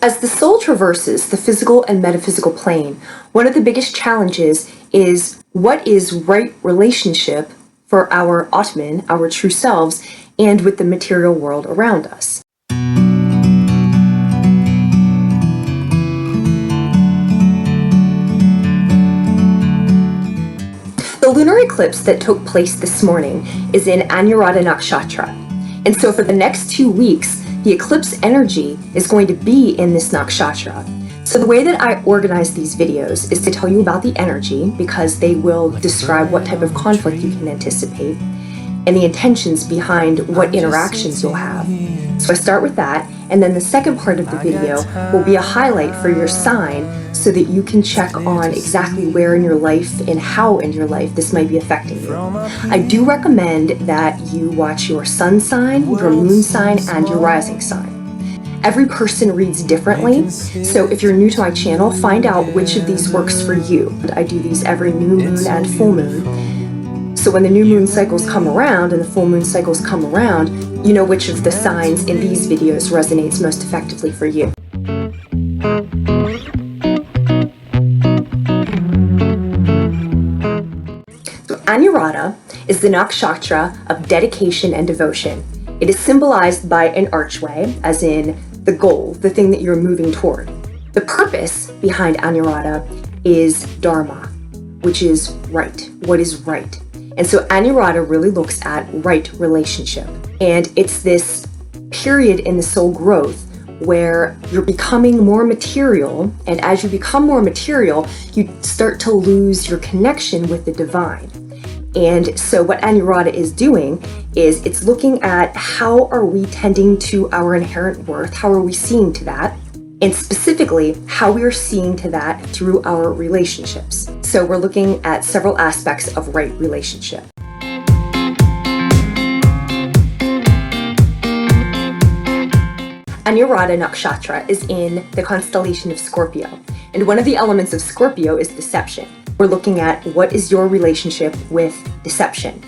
As the soul traverses the physical and metaphysical plane, one of the biggest challenges is what is right relationship for our Atman, our true selves, and with the material world around us. The lunar eclipse that took place this morning is in Anuradha Nakshatra. And so for the next 2 weeks, the eclipse energy is going to be in this nakshatra. So the way that I organize these videos is to tell you about the energy, because they will describe what type of conflict you can anticipate and the intentions behind what interactions you'll have. So I start with that, and then the second part of the video will be a highlight for your sign so that you can check on exactly where in your life and how in your life this might be affecting you. I do recommend that you watch your sun sign, your moon sign, and your rising sign. Every person reads differently, so if you're new to my channel, find out which of these works for you. I do these every new moon and full moon. So when the new moon cycles come around and the full moon cycles come around, you know which of the signs in these videos resonates most effectively for you. So Anuradha is the nakshatra of dedication and devotion. It is symbolized by an archway, as in the goal, the thing that you're moving toward. The purpose behind Anuradha is dharma, which is right, what is right. And so Anuradha really looks at right relationship. And it's this period in the soul growth where you're becoming more material. And as you become more material, you start to lose your connection with the divine. And so what Anuradha is doing is it's looking at how are we tending to our inherent worth? How are we seeing to that? And specifically, how we are seeing to that through our relationships. So we're looking at several aspects of right relationship. Anuradha Nakshatra is in the constellation of Scorpio. And one of the elements of Scorpio is deception. We're looking at what is your relationship with deception,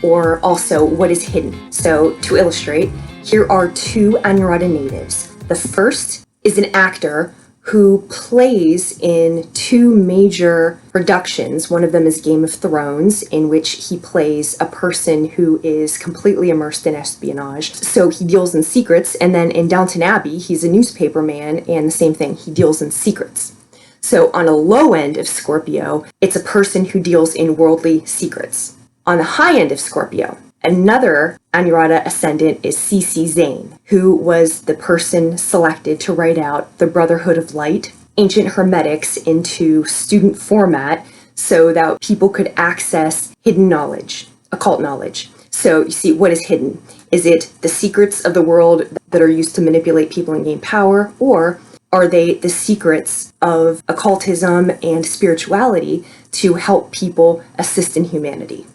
or also what is hidden. So to illustrate, here are 2 Anuradha natives. The first is an actor who plays in 2 major productions. One of them is Game of Thrones, in which he plays a person who is completely immersed in espionage. So he deals in secrets, and then in Downton Abbey, he's a newspaper man, and the same thing, he deals in secrets. So on a low end of Scorpio, it's a person who deals in worldly secrets. On the high end of Scorpio, another Anuradha ascendant is C.C. Zane, who was the person selected to write out the Brotherhood of Light, ancient hermetics, into student format so that people could access hidden knowledge, occult knowledge. So you see, what is hidden? Is it the secrets of the world that are used to manipulate people and gain power, or are they the secrets of occultism and spirituality to help people assist in humanity?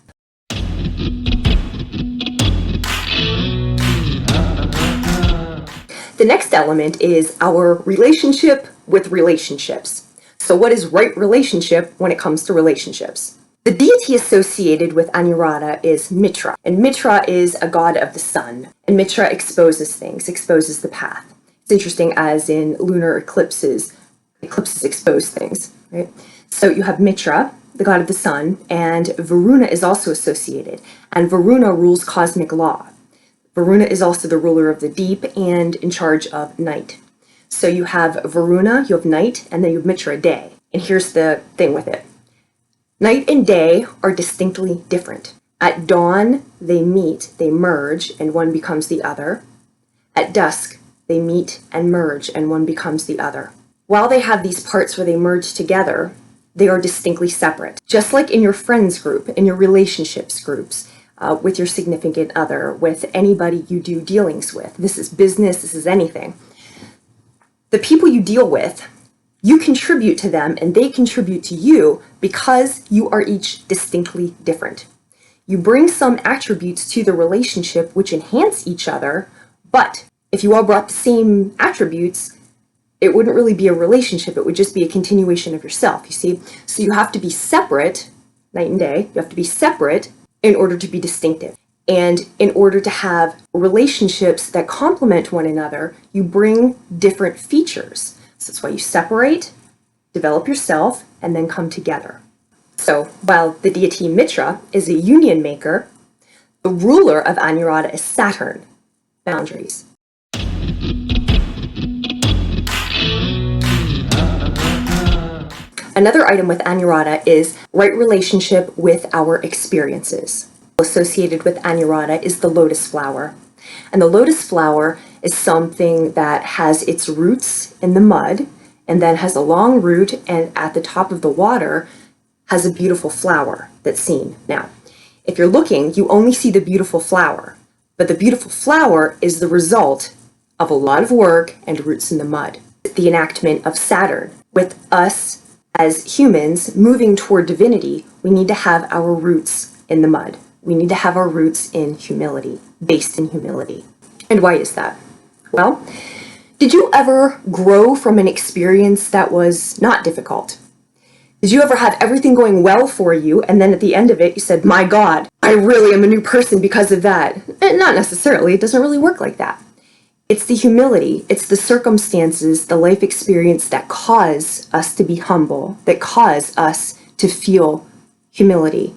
The next element is our relationship with relationships. So what is right relationship when it comes to relationships? The deity associated with Anuradha is Mitra, and Mitra is a god of the sun, and Mitra exposes things, exposes the path. It's interesting, as in lunar eclipses expose things, right? So you have Mitra, the god of the sun, and Varuna is also associated, and Varuna rules cosmic law. Varuna is also the ruler of the deep and in charge of night. So you have Varuna, you have night, and then you have Mitra, day. And here's the thing with it. Night and day are distinctly different. At dawn, they meet, they merge, and one becomes the other. At dusk, they meet and merge, and one becomes the other. While they have these parts where they merge together, they are distinctly separate. Just like in your friends group, in your relationships groups, with your significant other, with anybody you do dealings with. This is business, this is anything. The people you deal with, you contribute to them and they contribute to you because you are each distinctly different. You bring some attributes to the relationship which enhance each other, but if you all brought the same attributes, it wouldn't really be a relationship, it would just be a continuation of yourself, you see? So you have to be separate, night and day, you have to be separate in order to be distinctive. And in order to have relationships that complement one another, you bring different features. So that's why you separate, develop yourself, and then come together. So while the deity Mitra is a union maker, the ruler of Anuradha is Saturn, boundaries. Another item with Anuradha is right relationship with our experiences. Associated with Anuradha is the lotus flower. And the lotus flower is something that has its roots in the mud and then has a long root, and at the top of the water has a beautiful flower that's seen. Now, if you're looking, you only see the beautiful flower, but the beautiful flower is the result of a lot of work and roots in the mud. The enactment of Saturn. With us as humans moving toward divinity, we need to have our roots in the mud. We need to have our roots in humility, based in humility. And why is that? Well, did you ever grow from an experience that was not difficult? Did you ever have everything going well for you, and then at the end of it, you said, my God, I really am a new person because of that? Not necessarily. It doesn't really work like that. It's the humility, it's the circumstances, the life experience that cause us to be humble, that cause us to feel humility,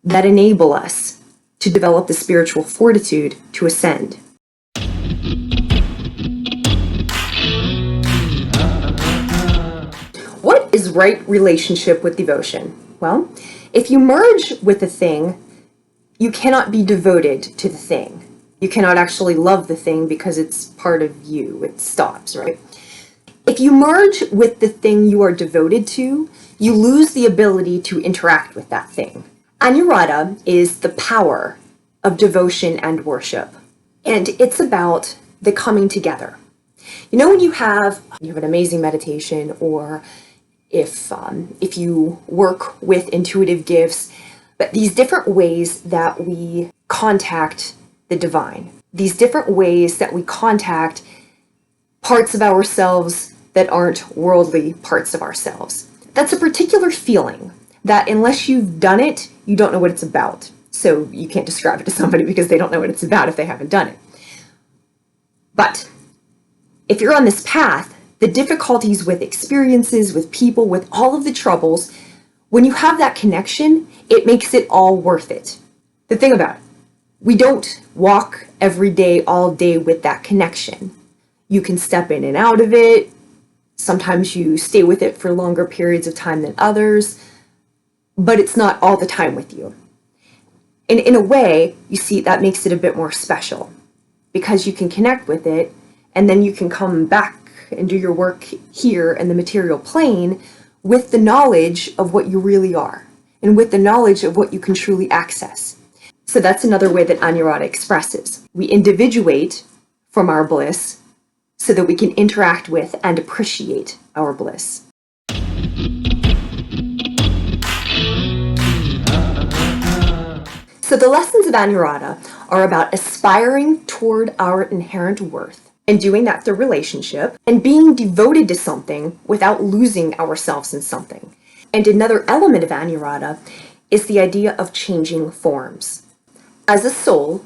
that enable us to develop the spiritual fortitude to ascend. What is right relationship with devotion? Well, if you merge with a thing, you cannot be devoted to the thing. You cannot actually love the thing because it's part of you. It stops, right? If you merge with the thing you are devoted to, you lose the ability to interact with that thing. Anuradha is the power of devotion and worship, and it's about the coming together. You know, when you have an amazing meditation, or if you work with intuitive gifts, but these different ways that we contact the divine, these different ways that we contact parts of ourselves that aren't worldly parts of ourselves. That's a particular feeling that unless you've done it, you don't know what it's about. So you can't describe it to somebody because they don't know what it's about if they haven't done it. But if you're on this path, the difficulties with experiences, with people, with all of the troubles, when you have that connection, it makes it all worth it. The thing about it, we don't walk every day, all day with that connection. You can step in and out of it. Sometimes you stay with it for longer periods of time than others, but it's not all the time with you. And in a way, you see, that makes it a bit more special because you can connect with it, and then you can come back and do your work here in the material plane with the knowledge of what you really are and with the knowledge of what you can truly access. So that's another way that Anuradha expresses. We individuate from our bliss so that we can interact with and appreciate our bliss. So the lessons of Anuradha are about aspiring toward our inherent worth and doing that through relationship and being devoted to something without losing ourselves in something. And another element of Anuradha is the idea of changing forms. As a soul,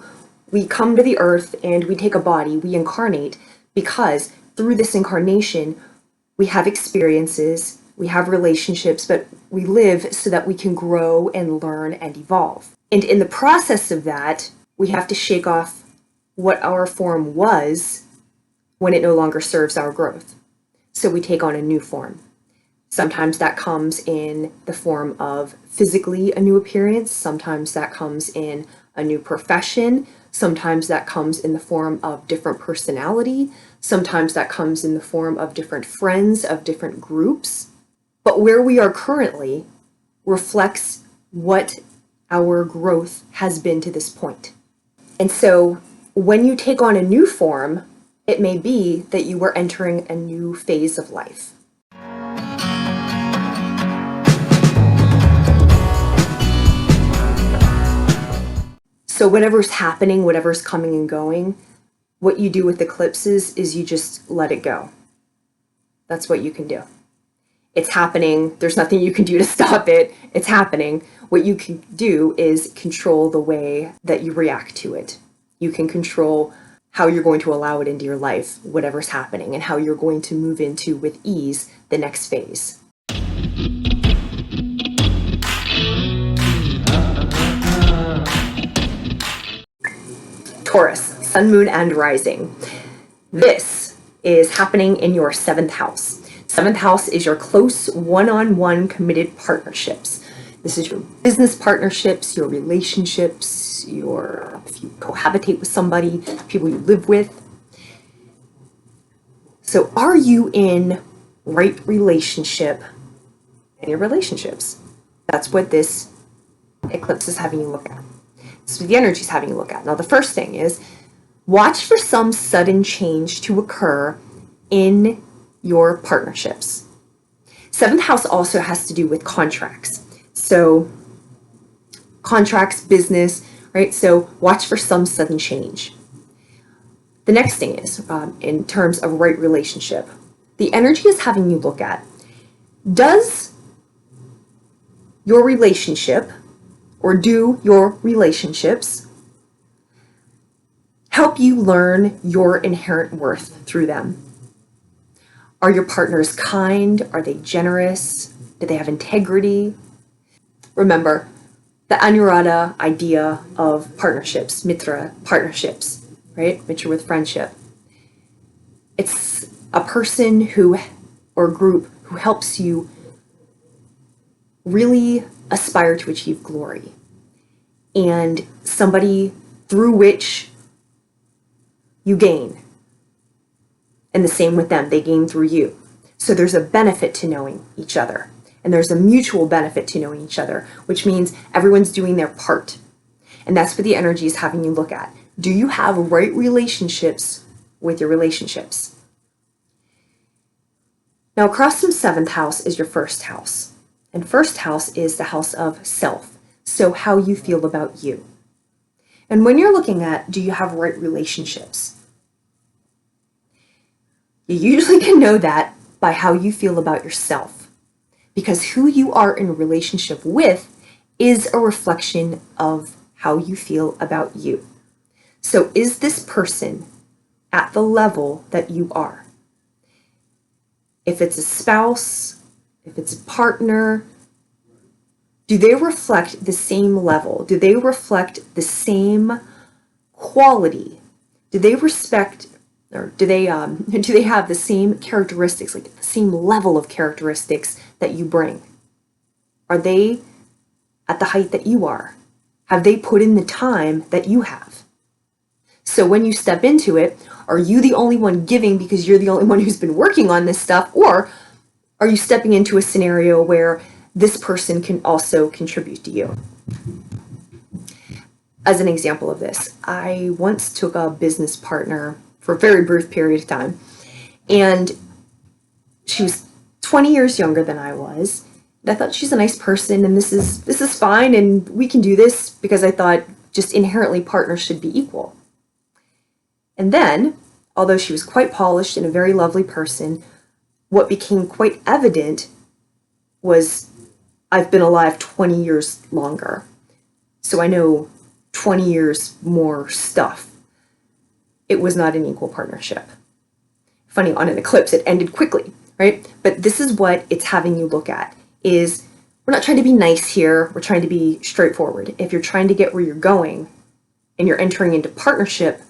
we come to the earth and we take a body, we incarnate, because through this incarnation, we have experiences, we have relationships, but we live so that we can grow and learn and evolve. And in the process of that, we have to shake off what our form was when it no longer serves our growth. So we take on a new form. Sometimes that comes in the form of physically a new appearance. Sometimes that comes in a new profession. Sometimes that comes in the form of different personality. Sometimes that comes in the form of different friends, of different groups. But where we are currently reflects what our growth has been to this point. And so when you take on a new form, it may be that you are entering a new phase of life. So whatever's happening, whatever's coming and going, what you do with eclipses is you just let it go. That's what you can do. It's happening. There's nothing you can do to stop it. It's happening. What you can do is control the way that you react to it. You can control how you're going to allow it into your life, whatever's happening, and how you're going to move into, with ease, the next phase. Taurus, Sun, Moon, and Rising. This is happening in your 7th house. 7th house is your close one-on-one committed partnerships. This is your business partnerships, your relationships, if you cohabitate with somebody, people you live with. So are you in right relationship in your relationships? That's what this eclipse is having you look at. So the energy is having you look at. Now the first thing is, watch for some sudden change to occur in your partnerships. 7th house also has to do with contracts. So contracts, business, right? So watch for some sudden change. The next thing is, in terms of right relationship, the energy is having you look at, does your relationship, or do your relationships help you learn your inherent worth through them? Are your partners kind? Are they generous? Do they have integrity? Remember, the Anuradha idea of partnerships, Mitra partnerships, right? Mitra with friendship. It's a person who, or group, who helps you really aspire to achieve glory, and somebody through which you gain. And the same with them, they gain through you. So there's a benefit to knowing each other, and there's a mutual benefit to knowing each other, which means everyone's doing their part. And that's what the energy is having you look at. Do you have right relationships with your relationships? Now, across from 7th house is your 1st house. And 1st house is the house of self. So how you feel about you. And when you're looking at, do you have right relationships? You usually can know that by how you feel about yourself. Because who you are in a relationship with is a reflection of how you feel about you. So is this person at the level that you are? If it's a spouse, if it's a partner, do they reflect the same level? Do they reflect the same quality? Do they respect, or do they have the same characteristics, like the same level of characteristics that you bring? Are they at the height that you are? Have they put in the time that you have? So when you step into it, are you the only one giving because you're the only one who's been working on this stuff? Or are you stepping into a scenario where this person can also contribute to you? As an example of this, I once took a business partner for a very brief period of time, and she was 20 years younger than I was. And I thought, she's a nice person, and this is fine, and we can do this, because I thought just inherently partners should be equal. And then, although she was quite polished and a very lovely person, what became quite evident was I've been alive 20 years longer. So I know 20 years more stuff. It was not an equal partnership. Funny, on an eclipse, it ended quickly, right? But this is what it's having you look at, is we're not trying to be nice here. We're trying to be straightforward. If you're trying to get where you're going and you're entering into partnership,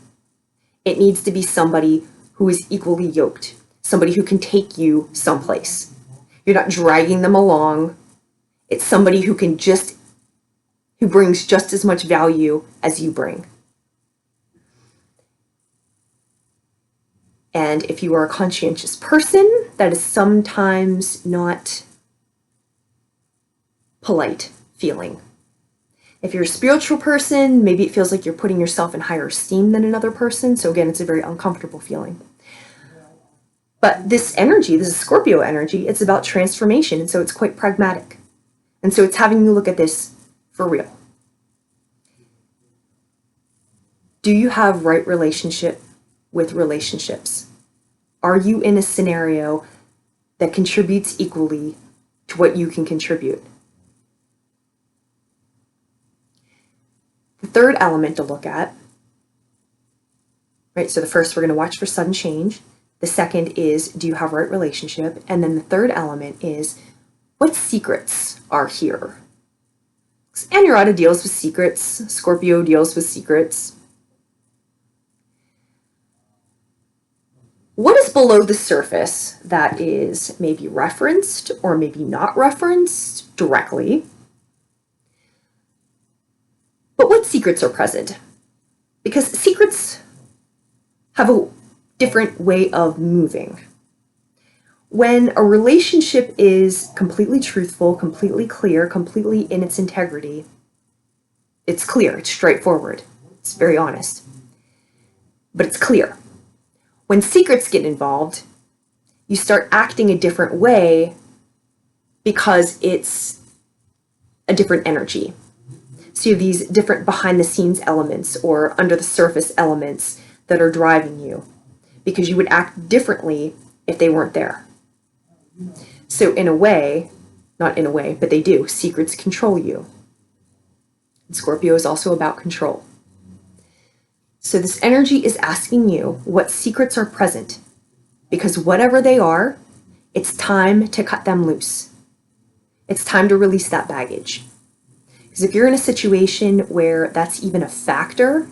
it needs to be somebody who is equally yoked, somebody who can take you someplace. You're not dragging them along. It's somebody who brings just as much value as you bring. And if you are a conscientious person, that is sometimes not polite feeling. If you're a spiritual person, maybe it feels like you're putting yourself in higher esteem than another person. So again, it's a very uncomfortable feeling. But this energy, this is Scorpio energy, it's about transformation. And so it's quite pragmatic. And so it's having you look at this for real. Do you have right relationship with relationships? Are you in a scenario that contributes equally to what you can contribute? The third element to look at, right? So the first, we're going to watch for sudden change. The second is, do you have a right relationship? And then the third element is, what secrets are here? Anuradha deals with secrets. Scorpio deals with secrets. What is below the surface that is maybe referenced or maybe not referenced directly? But what secrets are present? Because secrets have a different way of moving. When a relationship is completely truthful, completely clear, completely in its integrity, it's clear, it's straightforward, it's very honest, but it's clear. When secrets get involved, you start acting a different way because it's a different energy. So you have these different behind the scenes elements or under the surface elements that are driving you, because you would act differently if they weren't there. So in a way, not in a way, but they do, secrets control you. And Scorpio is also about control. So this energy is asking you what secrets are present, because whatever they are, it's time to cut them loose. It's time to release that baggage. Because if you're in a situation where that's even a factor,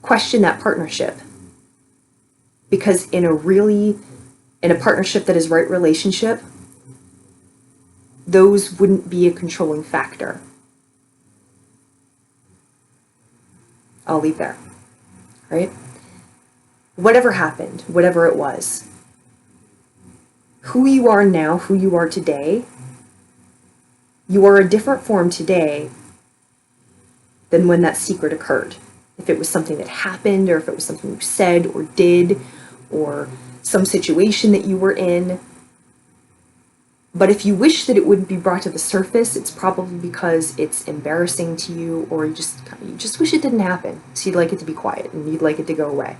question that partnership. Because in a partnership that is right relationship, those wouldn't be a controlling factor. I'll leave there, right? Whatever happened, whatever it was, who you are now, who you are today, you are a different form today than when that secret occurred. If it was something that happened, or if it was something you said or did, or some situation that you were in. But if you wish that it wouldn't be brought to the surface, it's probably because it's embarrassing to you, or you just wish it didn't happen. So you'd like it to be quiet and you'd like it to go away.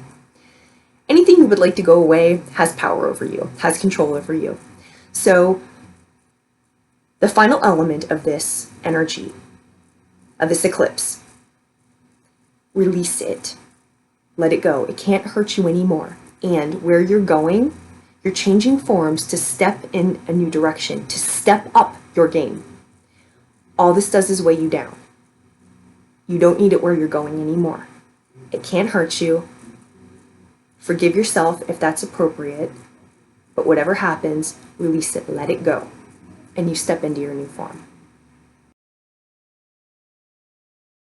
Anything you would like to go away has power over you, has control over you. So the final element of this energy, of this eclipse, release it. Let it go. It can't hurt you anymore. And where you're going, you're changing forms to step in a new direction, to step up your game. All this does is weigh you down. You don't need it where you're going anymore. It can't hurt you. Forgive yourself if that's appropriate, but whatever happens, release it, let it go, and you step into your new form.